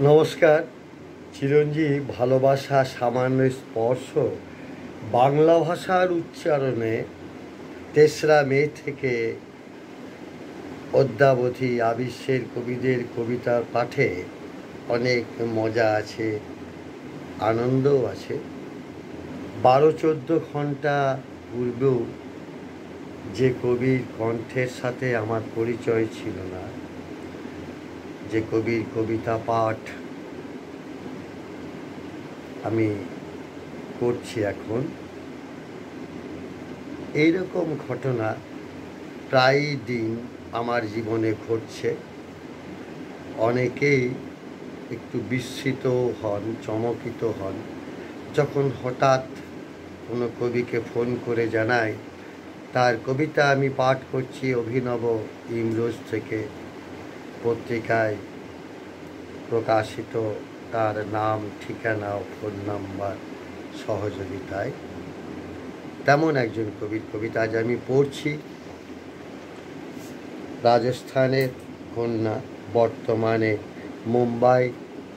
নমস্কার। চিরঞ্জীব ভালোবাসা সামান্য স্পর্শ বাংলা ভাষার উচ্চারণে ৩রা মে থেকে অদ্যাবধি আবিশ্বের কবিদের কবিতা পাঠে অনেক মজা আছে, আনন্দও আছে। ১২-১৪ ঘন্টা পূর্বেও যে কবির কণ্ঠের সাথে আমার পরিচয় ছিল না, যে কবির কবিতা পাঠ আমি করছি এখন, এইরকম ঘটনা প্রায় দিন আমার জীবনে ঘটছে। অনেকেই একটু বিস্মিত হন, চমকিত হন যখন হঠাৎ কোনো কবিকে ফোন করে জানায় তার কবিতা আমি পাঠ করছি অভিনব ইমরোজ থেকে, পত্রিকায় প্রকাশিত, তার নাম, ঠিকানা ও ফোন নাম্বার সহযোগিতায়। তেমন একজন কবির কবিতা আজ আমি পড়ছি। রাজস্থানের কন্যা, বর্তমানে মুম্বাই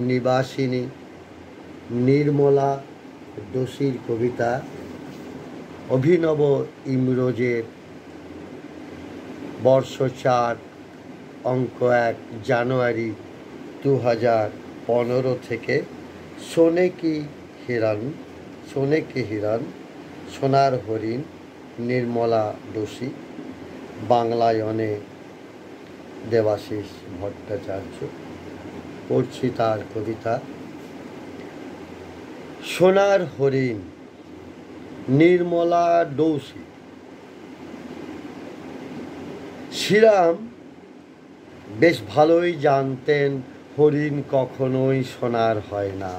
নিবাসিনী নির্মলা দোশীর কবিতা অভিনব ইমরোজের বর্ষ ৪, অঙ্ক ১, জানুয়ারি ২০১৫ থেকে। শোনে কি হিরণ, সোনার হরিণ, নির্মলা দোশী, বাংলায়নে দেবাশিস ভট্টাচার্য। পড়ছি তার কবিতা। সোনার হরিণ, নির্মলা দোশী। শ্রীরাম বেশ ভালোই জানতেন হরিণ কখনোই সোনার হয় না,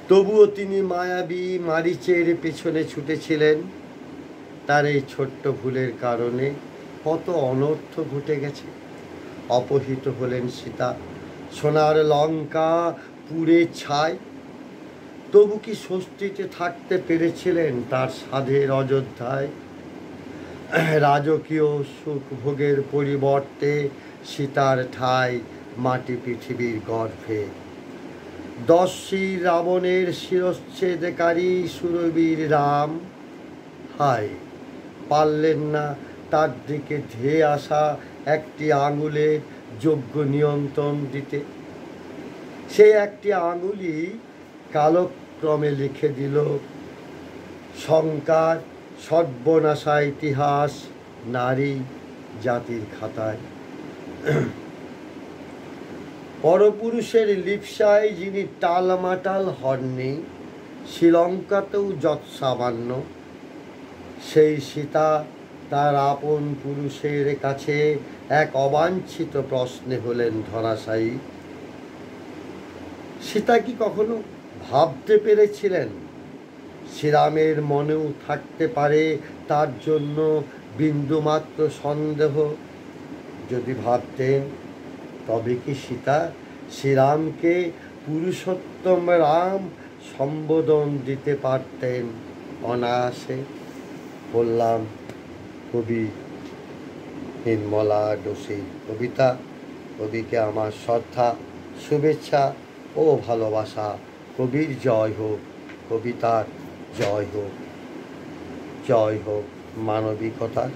তবুও তিনি মায়াবী মারীচের পেছনে ছুটেছিলেন। তার এই ছোট্ট ভুলের কারণে কত অনর্থ ঘটে গেছে। অপহৃত হলেন সীতা, সোনার লঙ্কা পুড়ে ছাই। তবু কি স্বস্তিতে থাকতে পেরেছিলেন তার সাধের অযোধ্যায়? রাজকীয় সুখ ভোগের পরিবর্তে সীতার ঠাঁই মাটি পৃথিবীর গর্ভে। দস্যি রাবণের শিরচ্ছেদকারী সুরবীর রাম, হায় পারলেন না তার দিকে ধেয়ে আসা একটি আঙুলের যোগ্য নিয়ন্ত্রণ দিতে। সেই একটি আঙুলই কালক্রমে লিখে দিল শঙ্কার সর্বনাশা ইতিহাস নারী জাতির খাতায়। পরপুরুষের লিপ্সায় যিনি টালমাটাল হননি, শ্রীলঙ্কাতেও যৎসামান্য, সেই সীতা তার আপন পুরুষের কাছে এক অবাঞ্ছিত প্রশ্নে হলেন ধরাশায়ী। সীতা কি কখনো ভাবতে পেরেছিলেন শ্রীরামের মনেও থাকতে পারে তার জন্য বিন্দুমাত্র সন্দেহ? যদি ভাবতেন, তবে কি সীতা শ্রীরামকে পুরুষোত্তম রাম সম্বোধন দিতে পারতেন অনায়াসে? বললাম কবি নির্মলা দোশীর কবিতা। কবিকে আমার শ্রদ্ধা, শুভেচ্ছা ও ভালোবাসা। কবির জয় হোক, কবিতার জয় হোক, জয় হোক মানবিকতার।